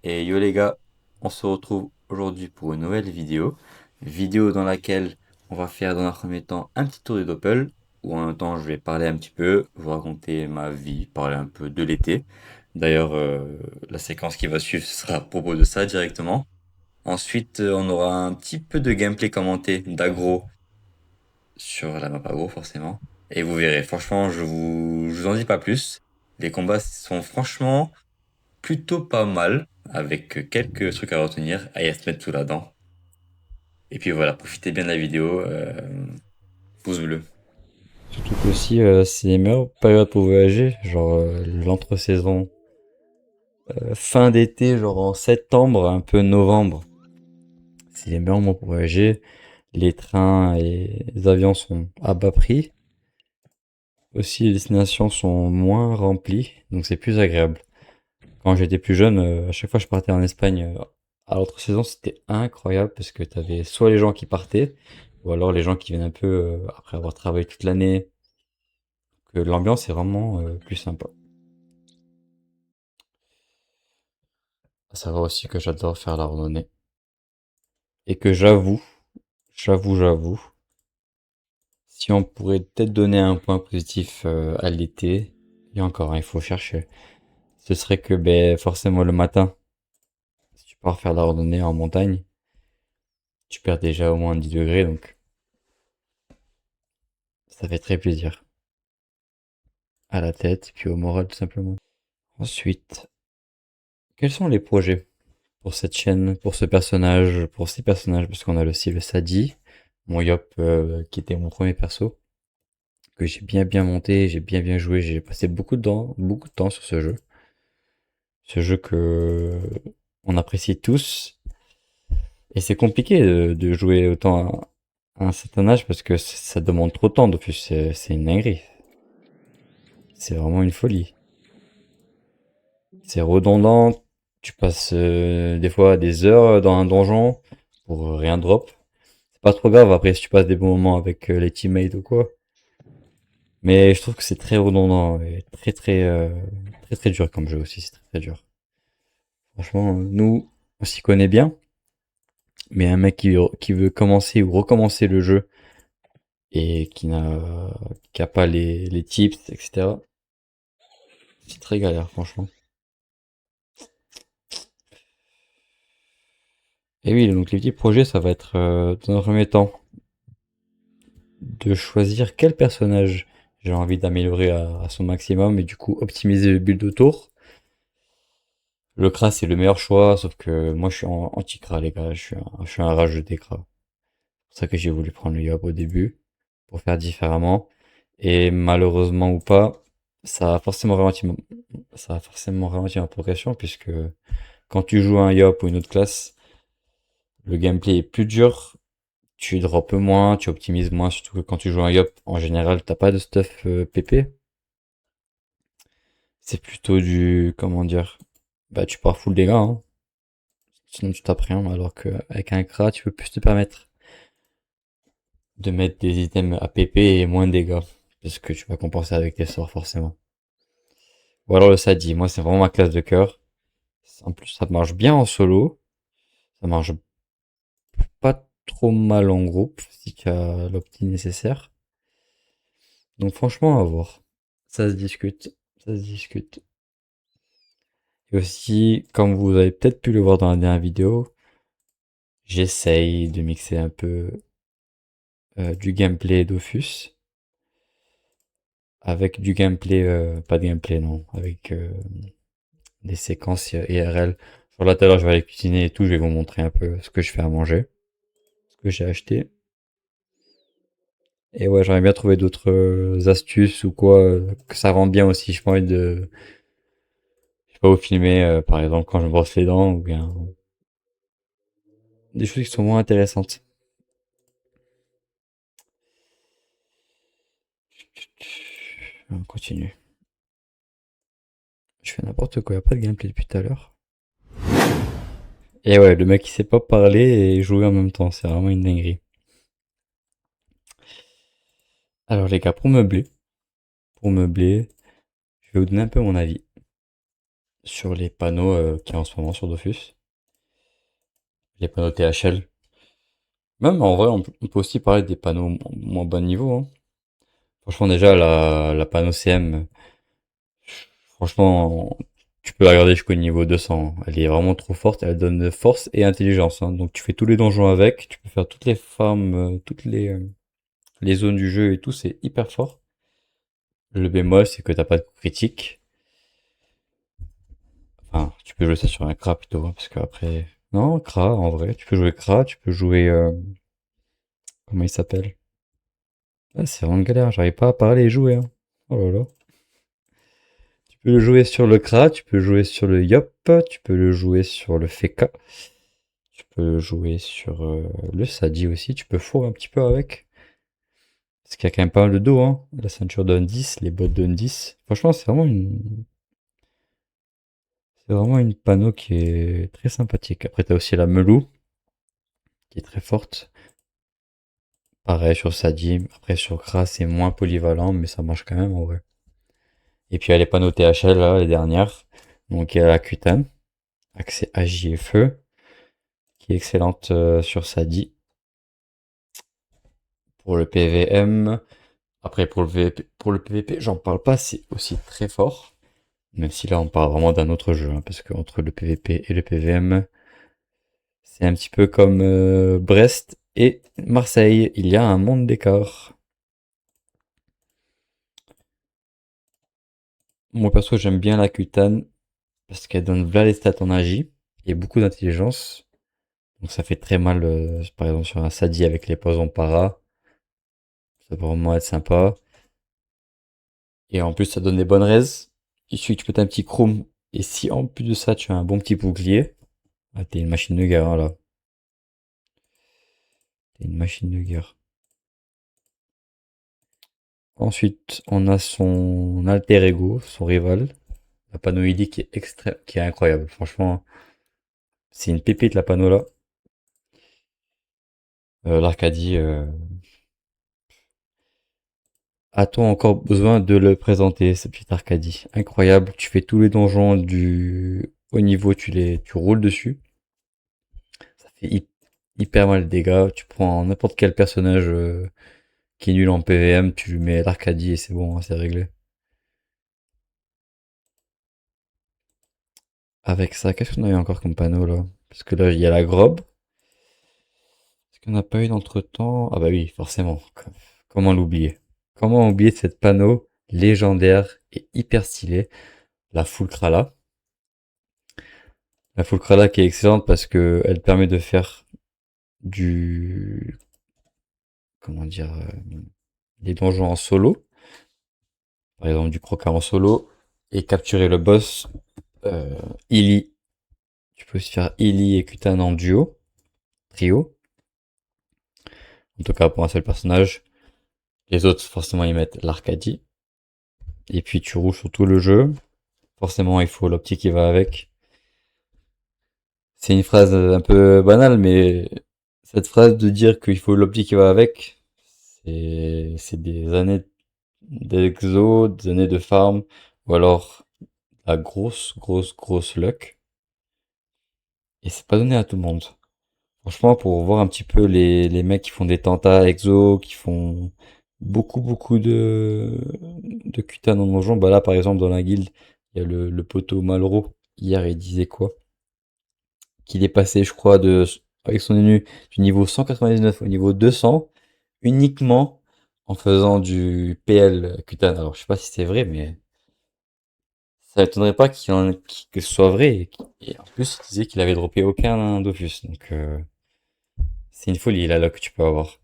Et yo les gars, on se retrouve aujourd'hui pour une nouvelle vidéo. Vidéo dans laquelle on va faire dans un premier temps un petit tour du Doppel, où en même temps je vais parler un petit peu, vous raconter ma vie, parler un peu de l'été. D'ailleurs, la séquence qui va suivre sera à propos de ça directement. Ensuite, on aura un petit peu de gameplay commenté d'agro sur la map agro forcément. Et vous verrez, franchement, je vous en dis pas plus. Les combats sont franchement plutôt pas mal, avec quelques trucs à retenir, à y se mettre sous la dent. Et puis voilà, profitez bien de la vidéo, pouce bleu. Surtout qu'aussi, c'est les meilleures périodes pour voyager, genre l'entre-saison, fin d'été, genre en septembre, un peu novembre. C'est les meilleurs mois pour voyager. Les trains et les avions sont à bas prix. Aussi, les destinations sont moins remplies, donc c'est plus agréable. Quand j'étais plus jeune, à chaque fois que je partais en Espagne à l'autre saison, c'était incroyable parce que t'avais soit les gens qui partaient, ou alors les gens qui viennent un peu après avoir travaillé toute l'année. Que l'ambiance est vraiment plus sympa. À savoir aussi que j'adore faire la randonnée. Et que j'avoue, si on pourrait peut-être donner un point positif à l'été, et encore, hein, il faut chercher, ce serait que ben, forcément le matin, si tu pars faire la randonnée en montagne, tu perds déjà au moins 10 degrés, donc ça fait très plaisir. À la tête, puis au moral tout simplement. Ensuite, quels sont les projets pour cette chaîne, pour ce personnage, pour ces personnages, parce qu'on a aussi le Sadi, mon Yop, qui était mon premier perso, que j'ai bien monté, j'ai bien joué, j'ai passé beaucoup de temps sur ce jeu. Ce jeu que on apprécie tous, et c'est compliqué de jouer autant à un certain âge parce que ça demande trop de temps, de plus c'est une dinguerie. C'est vraiment une folie. C'est redondant. Tu passes des fois des heures dans un donjon pour rien drop. C'est pas trop grave après si tu passes des bons moments avec les teammates ou quoi. Mais je trouve que c'est très redondant et très dur comme jeu aussi. C'est très dur. Franchement, nous, on s'y connaît bien. Mais un mec qui veut commencer ou recommencer le jeu et qui a pas les tips, etc. C'est très galère, franchement. Et oui, donc les petits projets, ça va être dans un premier temps de choisir quel personnage j'ai envie d'améliorer à son maximum et du coup optimiser le build autour. Le Kra c'est le meilleur choix, sauf que moi je suis anti-Kra les gars, je suis un rageux des Kra. C'est pour ça que j'ai voulu prendre le Yop au début, pour faire différemment. Et malheureusement ou pas, ça a forcément ralenti ma progression puisque quand tu joues un Yop ou une autre classe, le gameplay est plus dur, tu droppes moins, tu optimises moins, surtout que quand tu joues un Yop, en général, t'as pas de stuff PP. C'est plutôt du, comment dire, bah tu pars full dégâts, hein. Sinon tu tapes rien, alors qu'avec un Kra, tu peux plus te permettre de mettre des items à PP et moins de dégâts. Parce que tu vas compenser avec tes sorts, forcément. Ou alors le Sadi, moi c'est vraiment ma classe de cœur. En plus, ça marche bien en solo. Ça marche pas trop mal en groupe, si tu as l'opti nécessaire. Donc franchement, à voir. Ça se discute. Ça se discute. Et aussi, comme vous avez peut-être pu le voir dans la dernière vidéo, j'essaye de mixer un peu du gameplay Dofus avec du gameplay, pas de gameplay non, avec des séquences IRL. Sur là tout à l'heure je vais aller cuisiner et tout, je vais vous montrer un peu ce que je fais à manger, ce que j'ai acheté. Et ouais, j'aimerais bien trouver d'autres astuces ou quoi, que ça rend bien aussi. J'ai pas envie de, je sais pas, vous filmer par exemple quand je me brosse les dents ou bien des choses qui sont moins intéressantes. On continue. Je fais n'importe quoi, y a pas de gameplay depuis tout à l'heure. Et ouais, le mec il sait pas parler et jouer en même temps, c'est vraiment une dinguerie. Alors les gars, pour meubler, je vais vous donner un peu mon avis. sur les panneaux qu'il y a en ce moment sur Dofus. Les panneaux THL. Même en vrai, on peut aussi parler des panneaux moins bas niveau, hein. Franchement, déjà, la panneau CM, franchement, tu peux la regarder jusqu'au niveau 200. Elle est vraiment trop forte. Elle donne force et intelligence, hein. Donc, tu fais tous les donjons avec. Tu peux faire toutes les farms, toutes les zones du jeu et tout. C'est hyper fort. Le bémol, c'est que t'as pas de coup critique. Enfin, tu peux jouer ça sur un Kra plutôt, hein, parce qu'après... Non, Kra, en vrai. Tu peux jouer Kra, tu peux jouer... comment il s'appelle? Ah, c'est vraiment une galère. J'arrive pas à parler et jouer, hein. Oh là là. Tu peux le jouer sur le Kra, tu peux jouer sur le Yop, tu peux le jouer sur le Feka, tu peux le jouer sur le Sadi aussi, tu peux fourrer un petit peu avec. Parce qu'il y a quand même pas mal de dos, hein. La ceinture donne 10, les bottes donnent 10. Franchement, c'est vraiment une panneau qui est très sympathique. Après, t'as aussi la Melou, qui est très forte. Pareil sur Sadi. Après, sur Kra, c'est moins polyvalent, mais ça marche quand même en vrai. Et puis, il y a les panneaux THL, là, les dernières. Donc, il y a la Kutan, accès AJ et feu, qui est excellente sur Sadi. Pour le PVM, après pour le VP, pour le PVP, j'en parle pas, c'est aussi très fort. Même si là on parle vraiment d'un autre jeu, hein, parce que entre le PVP et le PVM, c'est un petit peu comme Brest et Marseille, il y a un monde d'écart. Moi perso j'aime bien la Cutane parce qu'elle donne v'là les stats en agi et beaucoup d'intelligence. Donc ça fait très mal, par exemple sur un Sadi avec les poisons para, ça peut vraiment être sympa. Et en plus, ça donne des bonnes raises. Il suffit que tu pètes un petit chrome. Et si en plus de ça, tu as un bon petit bouclier, ah, t'es une machine de guerre, hein, là. T'es une machine de guerre. Ensuite, on a son alter ego, son rival, la Panoïdi qui est qui est incroyable. Franchement, c'est une pépite la Pano là. L'Arcadie, a-t-on encore besoin de le présenter, ce petit Arcadie? Incroyable. Tu fais tous les donjons du haut niveau, tu roules dessus. Ça fait hyper mal de dégâts. Tu prends n'importe quel personnage qui est nul en PVM, tu lui mets l'Arcadie et c'est bon, hein, c'est réglé. Avec ça, qu'est-ce qu'on a eu encore comme panneau là? Parce que là, il y a la Grob. Est-ce qu'on n'a pas eu d'entretemps? Ah bah oui, forcément. Comment l'oublier? Comment oublier cette panneau légendaire et hyper stylé? La Full Krala. La Full Krala qui est excellente parce que elle permet de faire du... Comment dire? Des donjons en solo. Par exemple, du croquant en solo. Et capturer le boss euh, Illy. Tu peux aussi faire Illy et Kutan en duo, trio. En tout cas, pour un seul personnage. Les autres, forcément, ils mettent l'Arcadie. Et puis, tu roules sur tout le jeu. Forcément, il faut l'optique qui va avec. C'est une phrase un peu banale, mais cette phrase de dire qu'il faut l'optique qui va avec, c'est des années d'exo, des années de farm, ou alors la grosse luck. Et c'est pas donné à tout le monde. Franchement, pour voir un petit peu les mecs qui font des tentats exo, qui font beaucoup de Kutan en donjon, bah là, par exemple, dans la guilde, il y a le poteau Malraux. Hier, il disait quoi? Qu'il est passé, je crois, avec son ennemi du niveau 199 au niveau 200, uniquement en faisant du PL Kutan. Alors, je sais pas si c'est vrai, mais ça m'étonnerait pas que ce soit vrai. Et en plus, il disait qu'il avait droppé aucun Dofus. Donc, c'est une folie, la luck que tu peux avoir.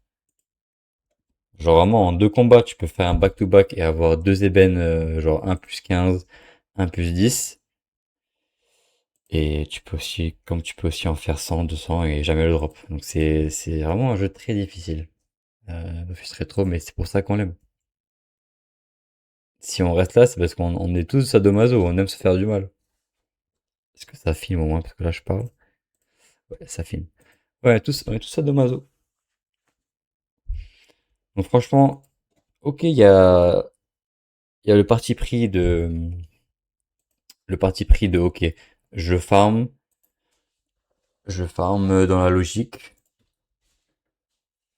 Genre vraiment en deux combats, tu peux faire un back-to-back et avoir deux ébènes, genre un plus 15, un plus 10. Et tu peux aussi, comme tu peux aussi en faire 100, 200 et jamais le drop. Donc c'est vraiment un jeu très difficile. Dofus Retro, mais c'est pour ça qu'on l'aime. Si on reste là, c'est parce qu'on est tous sadomaso, on aime se faire du mal. Est-ce que ça filme au moins? Parce que là je parle. Ouais, ça filme. Ouais, on est tous sadomaso. Donc franchement, ok, il y a le parti pris le parti pris de ok, je farm, je farm dans la logique,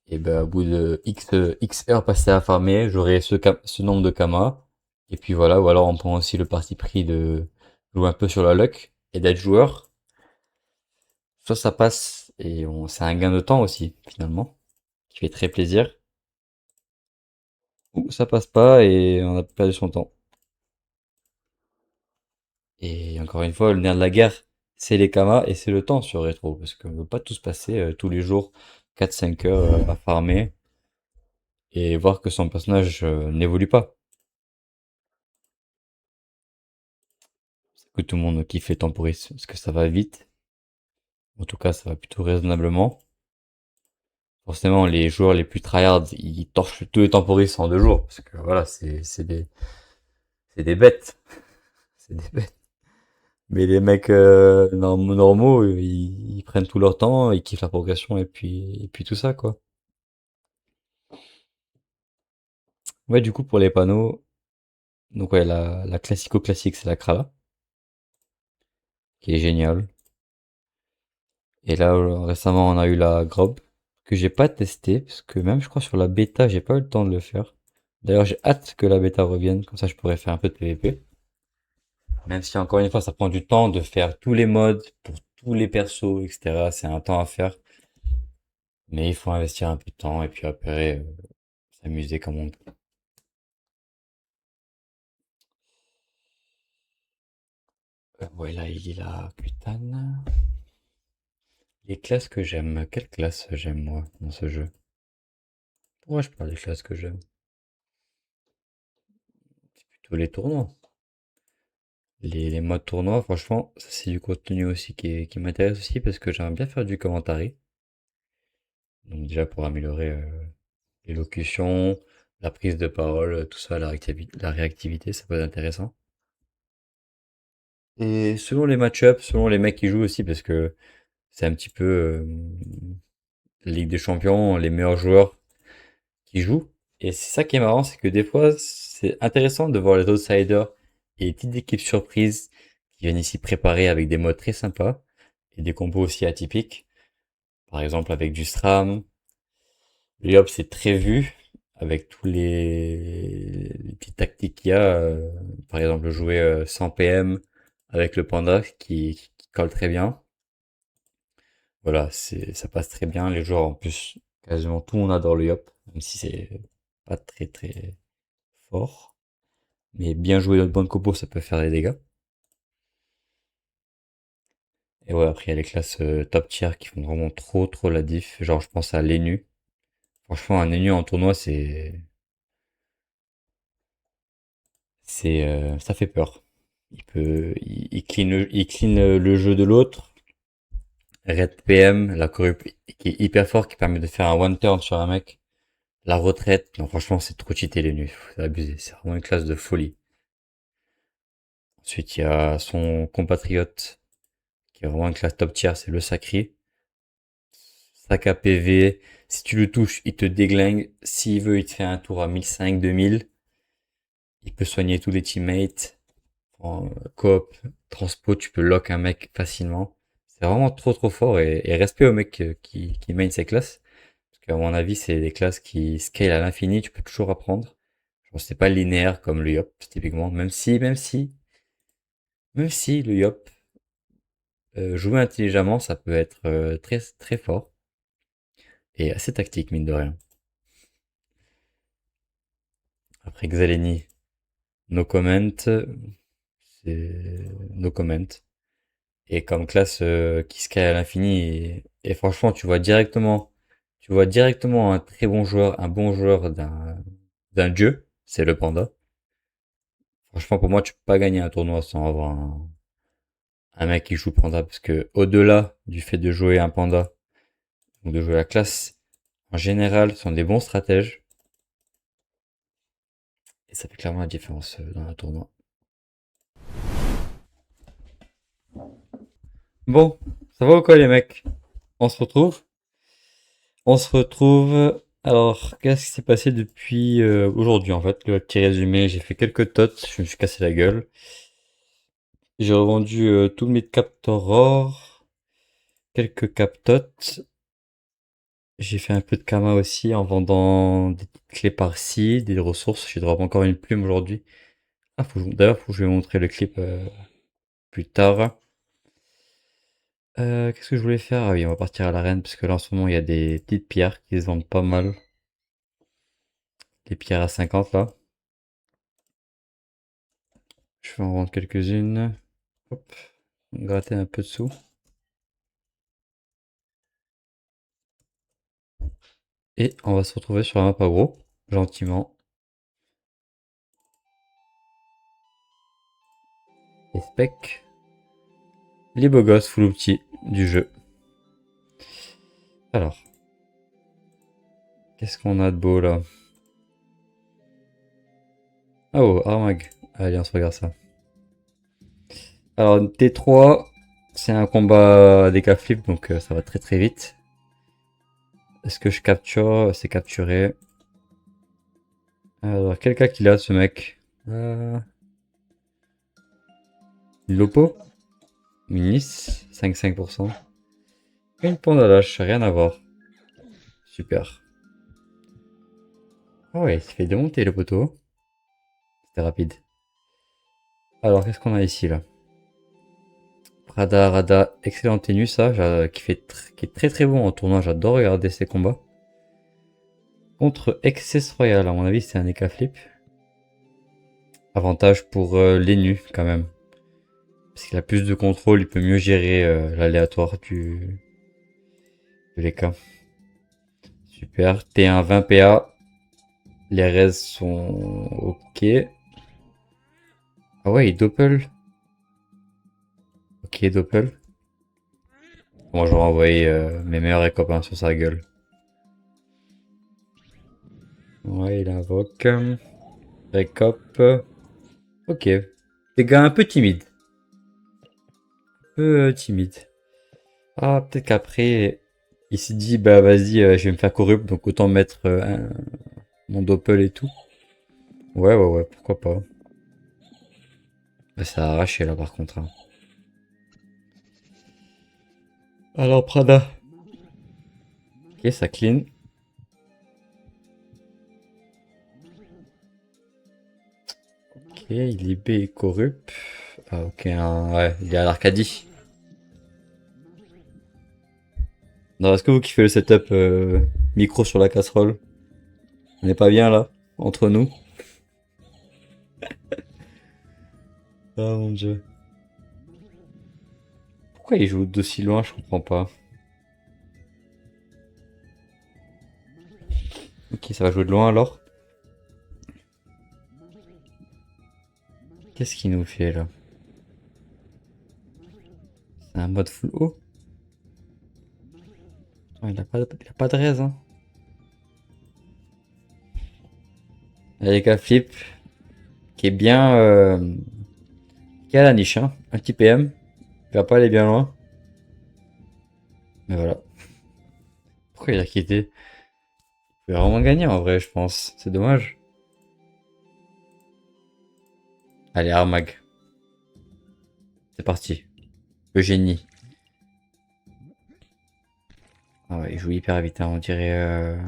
et ben au bout de X heures passées à farmer, j'aurai ce nombre de kamas. Et puis voilà, ou alors on prend aussi le parti pris de jouer un peu sur la luck et d'être joueur. Soit ça passe et c'est un gain de temps aussi, finalement, qui fait très plaisir. Ou ça passe pas et on a perdu son temps. Et encore une fois, le nerf de la guerre, c'est les kamas et c'est le temps sur rétro. Parce qu'on ne veut pas tous passer tous les jours 4-5 heures à farmer et voir que son personnage n'évolue pas. C'est que tout le monde kiffe les temporis parce que ça va vite. En tout cas, ça va plutôt raisonnablement. Forcément, les joueurs les plus tryhards, ils torchent tous les temporis en 2 jours. Parce que voilà, c'est des bêtes. C'est des bêtes. Mais les mecs normaux, ils prennent tout leur temps, ils kiffent la progression et puis tout ça, quoi. Ouais, du coup, pour les panneaux, donc ouais, la classico-classique, c'est la Krala, qui est géniale. Et là, récemment, on a eu la Grob, que j'ai pas testé, parce que même, je crois, sur la bêta, j'ai pas eu le temps de le faire. D'ailleurs, j'ai hâte que la bêta revienne, comme ça, je pourrais faire un peu de PvP. Même si, encore une fois, ça prend du temps de faire tous les modes, pour tous les persos, etc. C'est un temps à faire. Mais il faut investir un peu de temps, et puis après, s'amuser comme on peut. Ouais, là, il est là, putain. Les classes que j'aime. Quelle classe j'aime, moi, dans ce jeu? Pourquoi je parle des classes que j'aime? Plutôt les tournois. Les modes tournois, franchement, ça c'est du contenu aussi qui m'intéresse aussi parce que j'aime bien faire du commentary. Donc déjà pour améliorer l'élocution, la prise de parole, tout ça, la réactivité, ça peut être intéressant. Et selon les match-ups, selon les mecs qui jouent aussi, parce que c'est un petit peu Ligue des Champions, les meilleurs joueurs qui jouent. Et c'est ça qui est marrant, c'est que des fois, c'est intéressant de voir les outsiders et les petites équipes surprises qui viennent ici préparer avec des modes très sympas et des combos aussi atypiques. Par exemple, avec du SRAM. Le Hop, c'est très vu avec tous les petites tactiques qu'il y a. Par exemple, jouer 100 PM avec le Panda qui colle très bien. Voilà, ça passe très bien. Les joueurs, en plus, quasiment tout le monde adore le Yop, même si c'est pas très très fort. Mais bien joué notre bonne compo, ça peut faire des dégâts. Et ouais, après, il y a les classes top tier qui font vraiment trop trop la diff. Genre, je pense à l'ENU. Franchement, un ENU en tournoi, ça fait peur. Il clean le jeu de l'autre. Red PM, la corrup qui est hyper fort, qui permet de faire un one turn sur un mec. La retraite, non, franchement, c'est trop cheaté l'ENU. C'est abusé. C'est vraiment une classe de folie. Ensuite, il y a son compatriote, qui est vraiment une classe top tier, c'est le Sacré. Sac à PV, si tu le touches, il te déglingue. S'il veut, il te fait un tour à 1500, 2000. Il peut soigner tous les teammates. En coop, transpo, tu peux lock un mec facilement. C'est vraiment trop trop fort et respect aux mecs qui main ces classes. Parce qu'à mon avis, c'est des classes qui scale à l'infini, tu peux toujours apprendre. Genre, c'est pas linéaire comme le Yop, typiquement. Même si le Yop, jouer intelligemment, ça peut être très très fort et assez tactique, mine de rien. Après Xaleni, no comment, c'est no comment. Et comme classe qui scale à l'infini et franchement, tu vois directement un très bon joueur, un bon joueur d'un dieu, c'est le panda. Franchement, pour moi, tu peux pas gagner un tournoi sans avoir un mec qui joue panda parce que au-delà du fait de jouer un panda, donc de jouer la classe, en général, sont des bons stratèges et ça fait clairement la différence dans un tournoi. Bon, ça va ou quoi les mecs? On se retrouve? On se retrouve. Alors, qu'est-ce qui s'est passé depuis aujourd'hui en fait? Le petit résumé, j'ai fait quelques tots, je me suis cassé la gueule. J'ai revendu tous mes capteurs or, quelques captotes. J'ai fait un peu de Kama aussi en vendant des petites clés par-ci, des ressources. J'ai drop encore une plume aujourd'hui. Ah, d'ailleurs, faut que je vais vous montrer le clip plus tard. Qu'est-ce que je voulais faire? Ah oui, on va partir à l'arène parce que là en ce moment il y a des petites pierres qui se vendent pas mal. Les pierres à 50 là. Je vais en vendre quelques-unes. Hop, gratter un peu de sous. Et on va se retrouver sur la map agro, gentiment. Les specs. Les beaux gosses full petits du jeu. Alors, qu'est-ce qu'on a de beau là? Ah oh, Armag. Allez, on se regarde ça. Alors, T3, c'est un combat des flip, donc ça va très très vite. Est-ce que je capture? C'est capturé. Alors, quel cas qu'il a ce mec? Lopo? Minis? 5,5%. Une panda lâche, rien à voir. Super. Ah ouais, il s'est fait démonter le poteau. C'était rapide. Alors, qu'est-ce qu'on a ici là? Rada, Rada, excellent tenue ça, qui est très très bon en tournoi, j'adore regarder ses combats. Contre Excess Royal, à mon avis c'est un EK flip. Avantage pour les nus quand même. Parce qu'il a plus de contrôle, il peut mieux gérer l'aléatoire de l'EK. Super, T1 20 PA. Les res sont ok. Ah ouais, il doppel. Ok, doppel. Moi je vais envoyer mes meilleurs copains sur sa gueule. Ouais, il invoque. Récop. Ok. Des gars un peu timides. Un peu timide. Ah, peut-être qu'après, il s'est dit, bah vas-y, je vais me faire corrupt, donc autant mettre mon doppel et tout. Ouais, ouais, ouais, pourquoi pas. Bah, ça a arraché là par contre, hein. Alors, Prada. Ok, ça clean. Ok, il est B et corrupt. Ah, ok, ouais, il est à l'Arcadie. Non, est-ce que vous kiffez le setup micro sur la casserole? On n'est pas bien là, entre nous? Ah mon dieu. Pourquoi il joue d'aussi loin, je comprends pas. Ok, ça va jouer de loin alors. Qu'est-ce qu'il nous fait là? C'est un mode full haut? Oh, il a pas de raise, hein. Avec un flip qui est bien. Qui est à la niche, hein. Un petit PM. Il va pas aller bien loin. Mais voilà. Pourquoi il a quitté? Il va vraiment gagner en vrai, je pense. C'est dommage. Allez, Armag. C'est parti. Le génie. Ah ouais, il joue hyper vite, hein. On dirait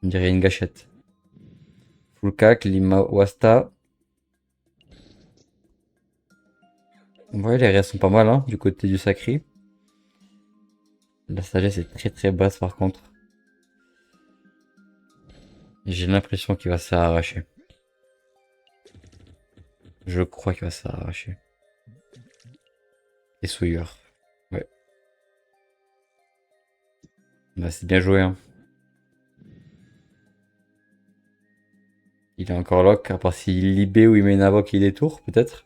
une gâchette. Full cac, Lima, Wasta. Ouais, les restes sont pas mal, hein, du côté du sacré. La sagesse est très très basse par contre. J'ai l'impression qu'il va se faire arracher. Je crois qu'il va se faire arracher. Et souilleur. Ouais. Bah, c'est bien joué, hein. Il est encore lock, à part s'il libé ou il met une invoque et il détour, peut-être.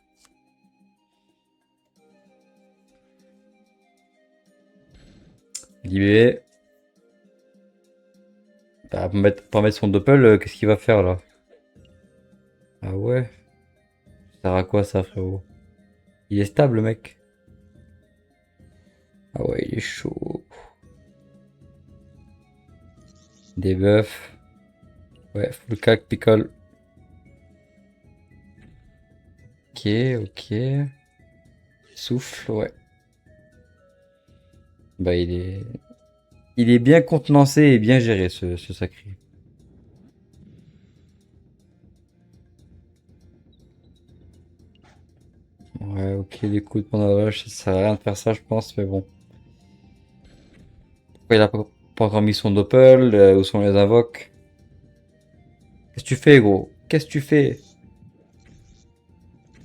Libé. Bah, pour mettre son doppel, qu'est-ce qu'il va faire là? Ah ouais? Ça sert à quoi ça, frérot? Il est stable, mec. Ah ouais, il est chaud. Debuff. Ouais, full cac, pickle. Ok, ok. Souffle, ouais. Bah, il est bien contenancé et bien géré, ce sacré. Ouais, ok, les coups de pandavage, ça sert à rien de faire ça, je pense, mais bon. Pourquoi il a pas encore mis son doppel? Où sont les invoques? Qu'est-ce que tu fais, gros? Qu'est-ce que tu fais?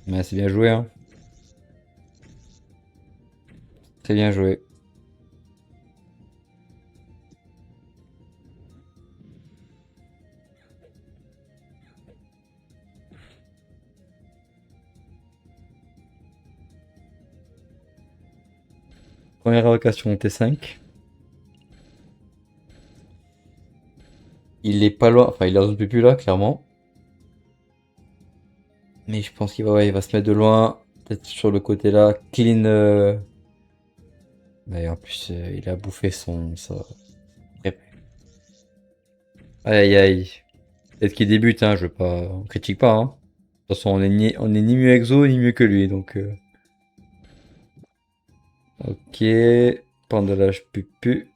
Ouais, c'est bien joué, hein. Très bien joué. Première invocation, T5. Il est pas loin, enfin, il est dans une pupule là, clairement. Mais je pense qu'il va, ouais, il va se mettre de loin. Peut-être sur le côté là. Clean. Mais en plus, il a bouffé son. Yep. Aïe aïe. Peut-être qu'il débute, hein. Je veux pas. On critique pas, hein. De toute façon, on est ni mieux exo, ni mieux que lui. Donc. Ok. Pendalage pupu.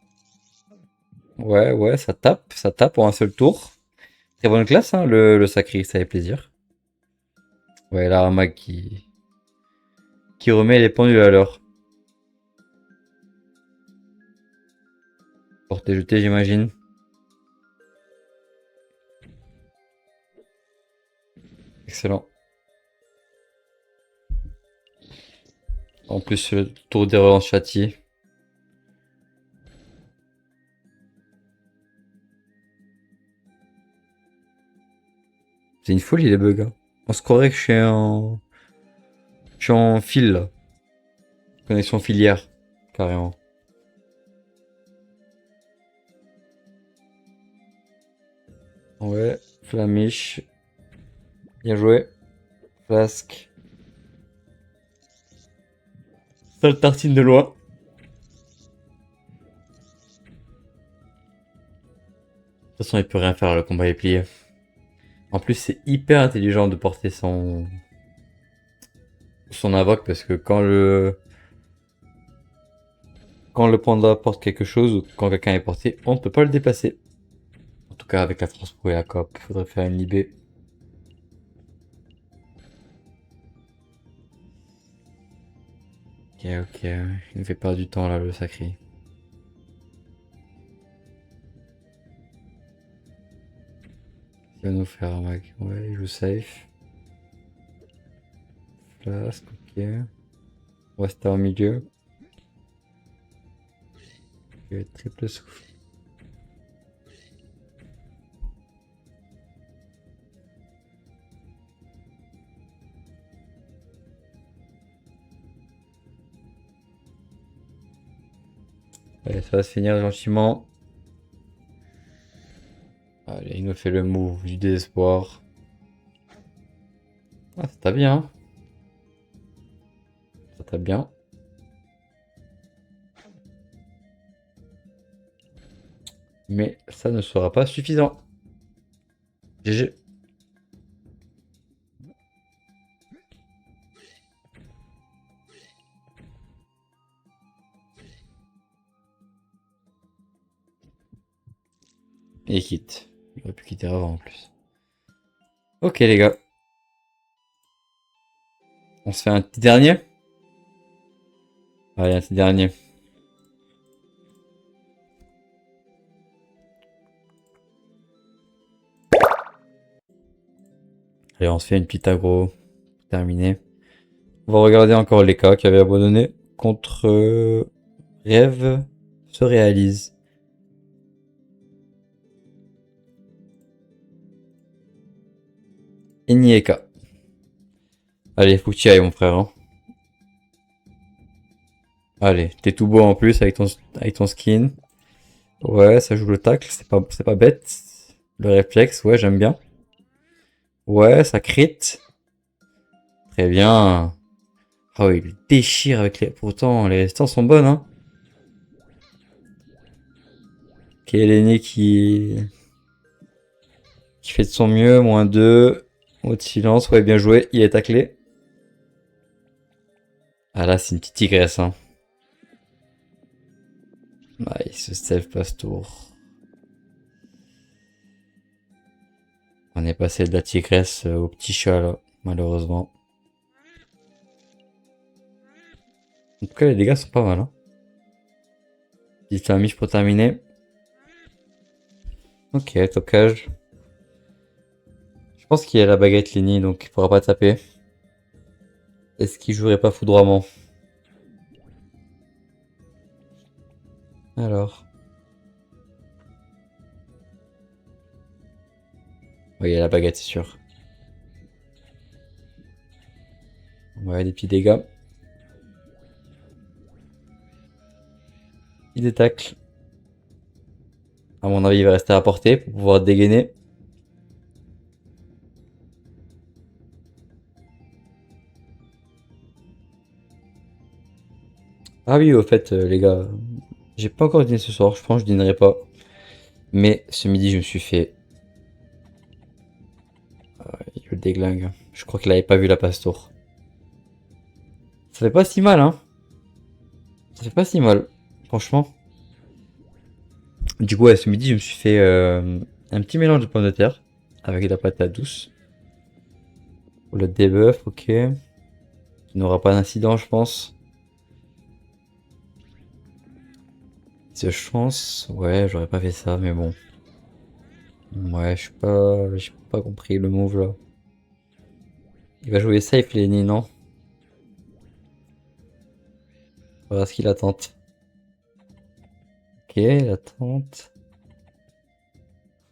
Ouais, ouais, ça tape pour un seul tour. Très bonne classe, hein, le sacré, ça fait plaisir. Ouais, là, un mag qui remet les pendules à l'heure. Portée jetée, j'imagine. Excellent. En plus, le tour des relances châtiées. C'est une folie les bugs, hein. On se croirait que je suis en fil là. Connexion filière, carrément. Ouais, Flamiche. Bien joué. Flasque. Seule tartine de loin. De toute façon, il peut rien faire, le combat est plié. En plus, c'est hyper intelligent de porter son invoque parce que quand le panda porte quelque chose ou quand quelqu'un est porté, on ne peut pas le déplacer. En tout cas, avec la France Pro et la COP, faudrait faire une libé. Ok, ok, il nous fait perdre du temps là, le sacré. Il va nous faire un mag. Ouais, il joue safe. Flasque, ok. On va rester au milieu. Il va être triple souffle. Allez, ça va se finir gentiment. Allez, il nous fait le move du désespoir. Ah, ça t'a bien, hein. Ça t'a bien. Mais ça ne sera pas suffisant. GG. Et il quitte. Il aurait pu quitter avant en plus. Ok les gars. On se fait un petit dernier. Allez, un petit dernier. Allez, on se fait une petite aggro. Terminé. On va regarder encore les cas qui avaient abandonné. Contre Rêve se réalise. Enieka. Allez, faut que tu y ailles mon frère, hein. Allez, t'es tout beau en plus avec ton skin. Ouais, ça joue le tacle, c'est pas bête. Le réflexe, ouais, j'aime bien. Ouais, ça crit. Très bien. Ah oui, il déchire avec les. Pourtant, les résistances sont bonnes, hein. Ok, l'aîné qui fait de son mieux, -2. Mot de silence, ouais, bien joué, il est taclé. Ah là, c'est une petite tigresse, hein. Ah, il se save passe-tour. On est passé de la tigresse au petit chat, là, malheureusement. En tout cas, les dégâts sont pas mal, hein. Petite flamiche pour terminer. Ok, tocage. Je pense qu'il y a la baguette Lenny, donc il pourra pas taper. Est-ce qu'il jouerait pas foudroiement? Alors. Oui, il y a la baguette, c'est sûr. Ouais, des petits dégâts. Il détacle. À mon avis, il va rester à portée pour pouvoir dégainer. Ah oui, au fait, les gars, j'ai pas encore dîné ce soir. Je pense que je dînerai pas. Mais ce midi, je me suis fait le déglingue. Je crois qu'il avait pas vu la passe-tour. Ça fait pas si mal, hein. Ça fait pas si mal, franchement. Du coup, ouais, ce midi, je me suis fait un petit mélange de pommes de terre avec de la patate douce. Pour le debuff, ok. Il n'aura pas d'incident, je pense. De chance, ouais, j'aurais pas fait ça, mais bon. Ouais, j'ai pas compris le move là. Il va jouer safe, Lenny, non? Voilà ce qu'il attente. Ok, il attente.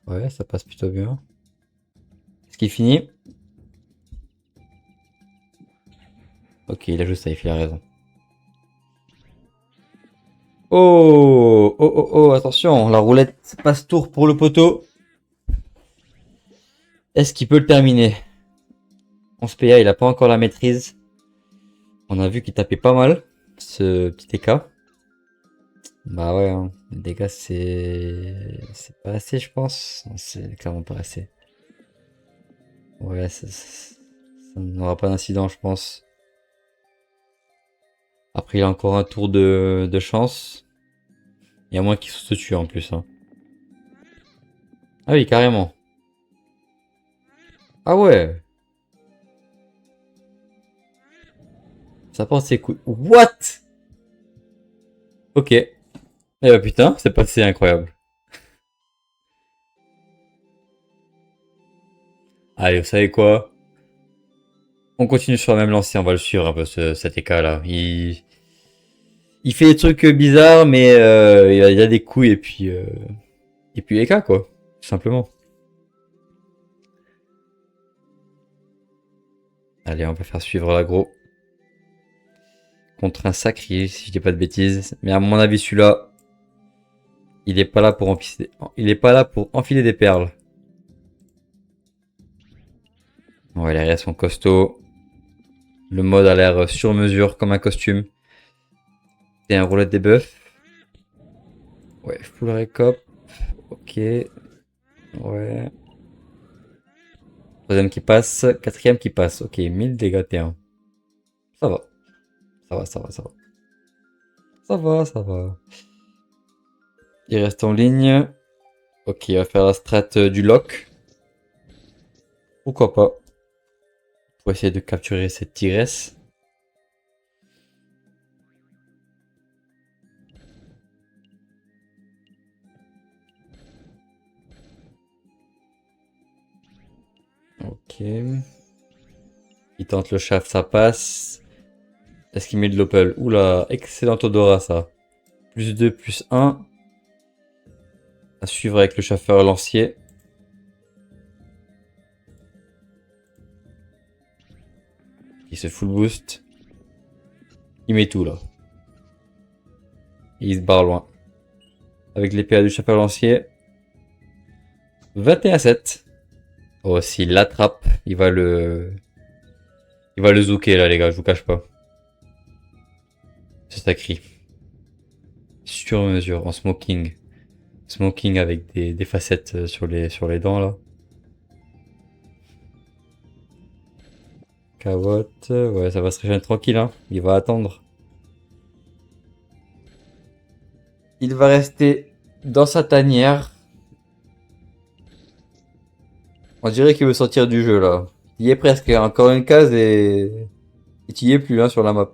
Ouais, ça passe plutôt bien. Est-ce qu'il finit? Ok, il a joué safe, il a raison. Oh, oh, oh, oh, attention, la roulette passe tour pour le poteau. Est-ce qu'il peut le terminer? 11 PA, il a pas encore la maîtrise. On a vu qu'il tapait pas mal, ce petit EK. Bah ouais, hein. Les dégâts, c'est pas assez, je pense. Non, c'est clairement pas assez. Ouais, ça n'aura pas d'incident, je pense. Après, il a encore un tour de chance. Il y a moins qu'il se tue en plus, hein. Ah oui, carrément. Ah ouais, ça porte ses couilles. What? Ok. Eh bah putain, c'est passé incroyable. Allez, vous savez quoi? On continue sur la même lancée, on va le suivre un peu cet EK là. Il fait des trucs bizarres, mais il a des couilles et puis EK quoi, tout simplement. Allez, on va faire suivre l'agro contre un sacré, si je dis pas de bêtises. Mais à mon avis, celui-là, il est pas là pour il est pas là pour enfiler des perles. Ouais, les réactions sont costauds. Le mode a l'air sur mesure comme un costume. Et un roulette des buffs. Ouais, full récop. Ok. Ouais. Troisième qui passe. Quatrième qui passe. Ok, 1000 dégâts T1. Ça va. Ça va, ça va, ça va. Ça va, ça va. Il reste en ligne. Ok, il va faire la strat du lock. Pourquoi pas. Pour essayer de capturer cette tigresse. Ok. Il tente le shaft, ça passe. Est-ce qu'il met de l'opal? Oula, excellent odorat ça. Plus 2, plus 1. À suivre avec le chauffeur lancier. Il se full boost. Il met tout là. Et il se barre loin. Avec l'épée du chauffeur lancier. 21-7. Oh, s'il l'attrape, il va le... Il va le zouker là les gars, je vous cache pas. C'est sacré. Sur mesure, en smoking. Smoking avec des facettes sur les dents là. Cawotte. Ouais, ça va se régénérer tranquille, hein. Il va attendre. Il va rester dans sa tanière. On dirait qu'il veut sortir du jeu, là. Il y est presque. Encore une case et tu y es plus, hein, sur la map.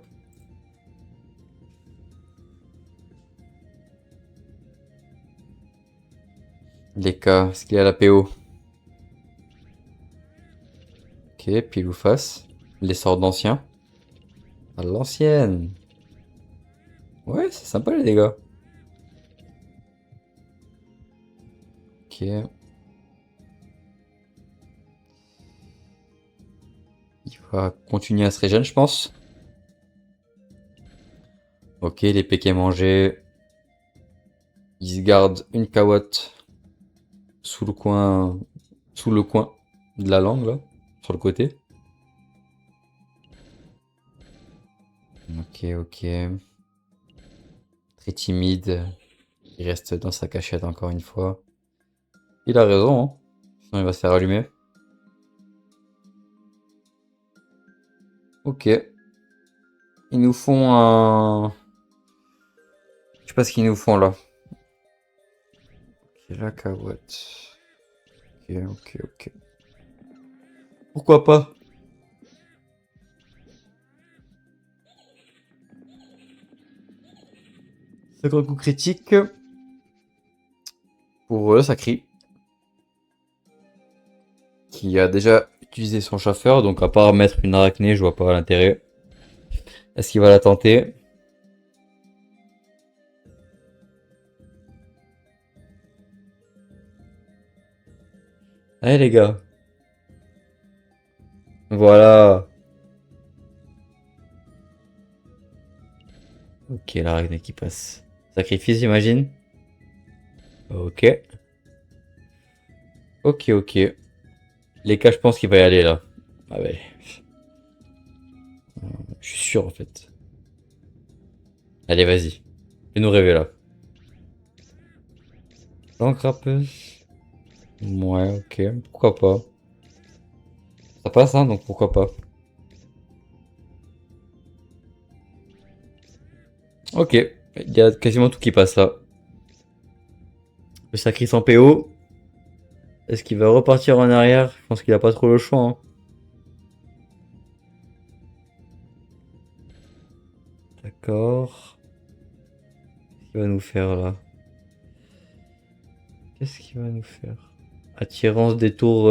Les cas, est-ce qu'il a la PO? Ok, pile ou face. Les sorts d'anciens. À l'ancienne. Ouais, c'est sympa les dégâts. Ok. Il va continuer à se régénérer, je pense. Ok, les PK mangés. Il se garde une cawotte sous le coin, sous le coin de la langue, là, sur le côté. Ok, ok. Très timide. Il reste dans sa cachette encore une fois. Il a raison, hein. Sinon il va se faire allumer. Ok. Ils nous font un... Je sais pas ce qu'ils nous font là. Ok, la carotte. Ok, ok, ok. Pourquoi pas? 50 coups critiques. Pour eux, ça crie. Qui a déjà utilisé son chauffeur, donc à part mettre une arachnée, je vois pas l'intérêt. Est-ce qu'il va la tenter? Allez les gars. Voilà. Ok, l'arachné qui passe. Sacrifice, j'imagine. Ok. Ok, ok. Les cas, je pense qu'il va y aller là. Ah ouais. Je suis sûr en fait. Allez, vas-y. Fais-nous rêver là. L'encrapeuse. Ouais, ok. Pourquoi pas. Ça passe, hein, donc pourquoi pas. Ok. Il y a quasiment tout qui passe là. Le sacrifice en PO. Est-ce qu'il va repartir en arrière? Je pense qu'il a pas trop le choix, hein. D'accord. Qu'est-ce qu'il va nous faire là? Qu'est-ce qu'il va nous faire? Attirance des tours.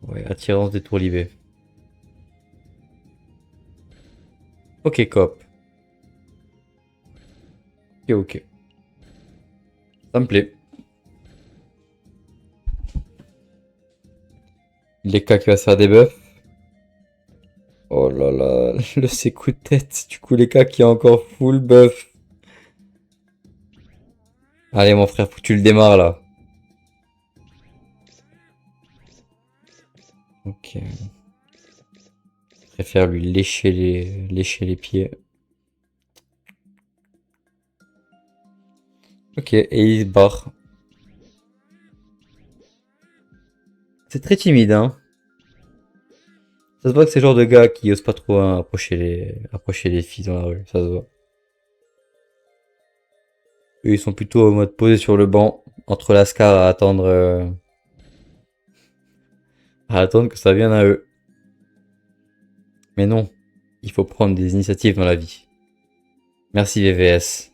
Ouais, attirance des tours libés. Ok, cop. Ok, ok. Ça me plaît. Les cas qui va se faire des buffs. Oh là là, le ses coups de tête. Du coup, les cas qui a encore full buff. Allez, mon frère, faut que tu le démarres là. Ok. Je préfère lui lécher les pieds. Ok, et il se barre. C'est très timide, hein. Ça se voit que c'est le genre de gars qui ose pas trop hein, approcher les filles dans la rue. Ça se voit. Eux, ils sont plutôt en mode posé sur le banc, entre lascar à attendre que ça vienne à eux. Mais non, il faut prendre des initiatives dans la vie. Merci VVS.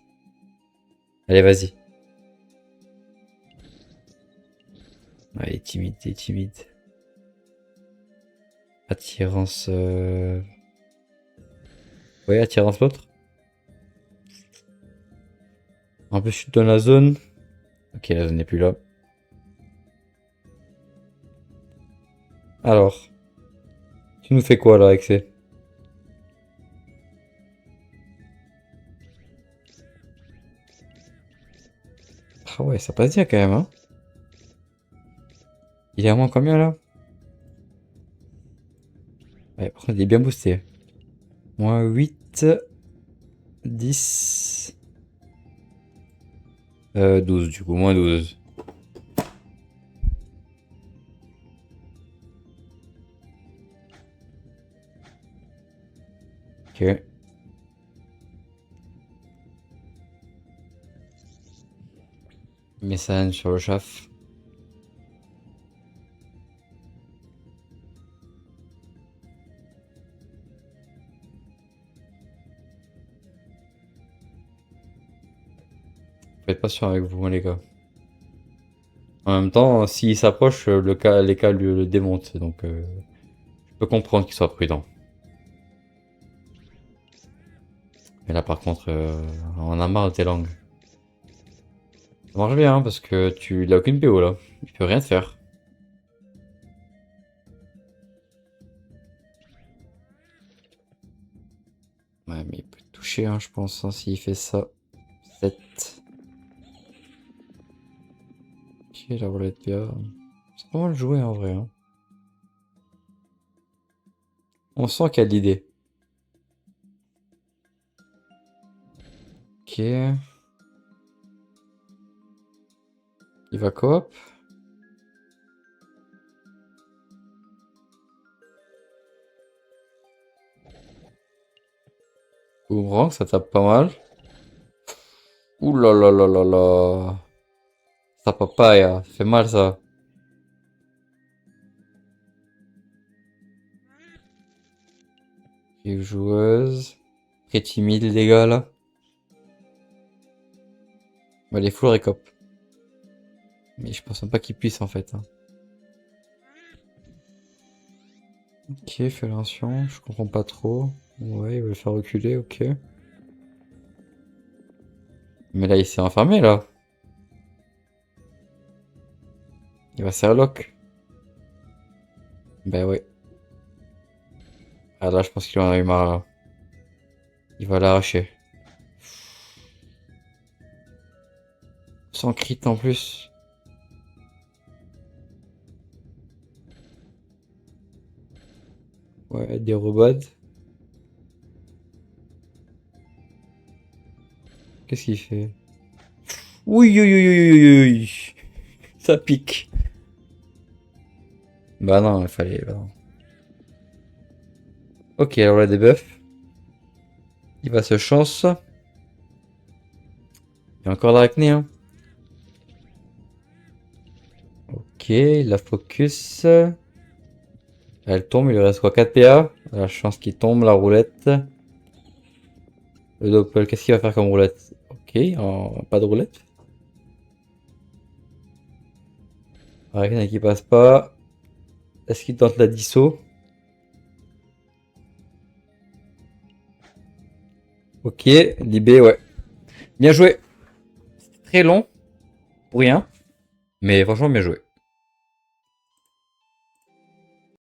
Allez, vas-y. Ouais, il est timide, il est timide. Attirance. Ouais, attirance l'autre. Un peu chute dans la zone. Ok, la zone n'est plus là. Alors, tu nous fais quoi là, Excès? Ah ouais, ça passe bien quand même, hein. Il est à moins combien là? Ouais, par contre, il est bien boosté. Moins 8, 10, 12 du coup, moins 12. Ok. Message sur le chaf. Faut être patient avec vous, hein, les gars. En même temps, s'il s'approche, les cas le démontent. Donc, je peux comprendre qu'il soit prudent. Mais là, par contre, on a marre de tes langues. Ça marche bien, hein, parce que il a aucune PO, là. Il peut rien te faire. Ouais, mais il peut te toucher, hein, je pense, hein, s'il fait ça. 7. Ok, la roulette bien. C'est pas mal joué, en vrai, hein. On sent qu'il y a de l'idée. Ok. Il va coop. Boomerang, ça tape pas mal. Ouh là là là là là. Ça papaya, ça fait mal ça. Vive joueuse. Très timide les gars là. Bah les full récop. Mais je pense même pas qu'il puisse en fait, hein. Ok, fellation, je comprends pas trop. Ouais, il va le faire reculer, ok. Mais là il s'est enfermé là. Il va se faire lock. Bah ouais. Ah là je pense qu'il en a eu marre là. Il va l'arracher. Sans crit en plus. Ouais, des robots. Qu'est-ce qu'il fait? Oui, oui, oui, oui, oui, oui. Ça pique. Bah non, il fallait. Bah non. Ok, alors là, des buffs. Il va se chance. Il y a encore l'arachné, hein. Ok, la focus. Elle tombe, il lui reste quoi? 4 PA. La chance qu'il tombe, la roulette. Le doppel, qu'est-ce qu'il va faire comme roulette? Ok, pas de roulette. Arachné qui passe pas. Est-ce qu'il tente la disso? Ok, Libé, ouais. Bien joué. C'était très long, pour rien. Mais franchement, bien joué.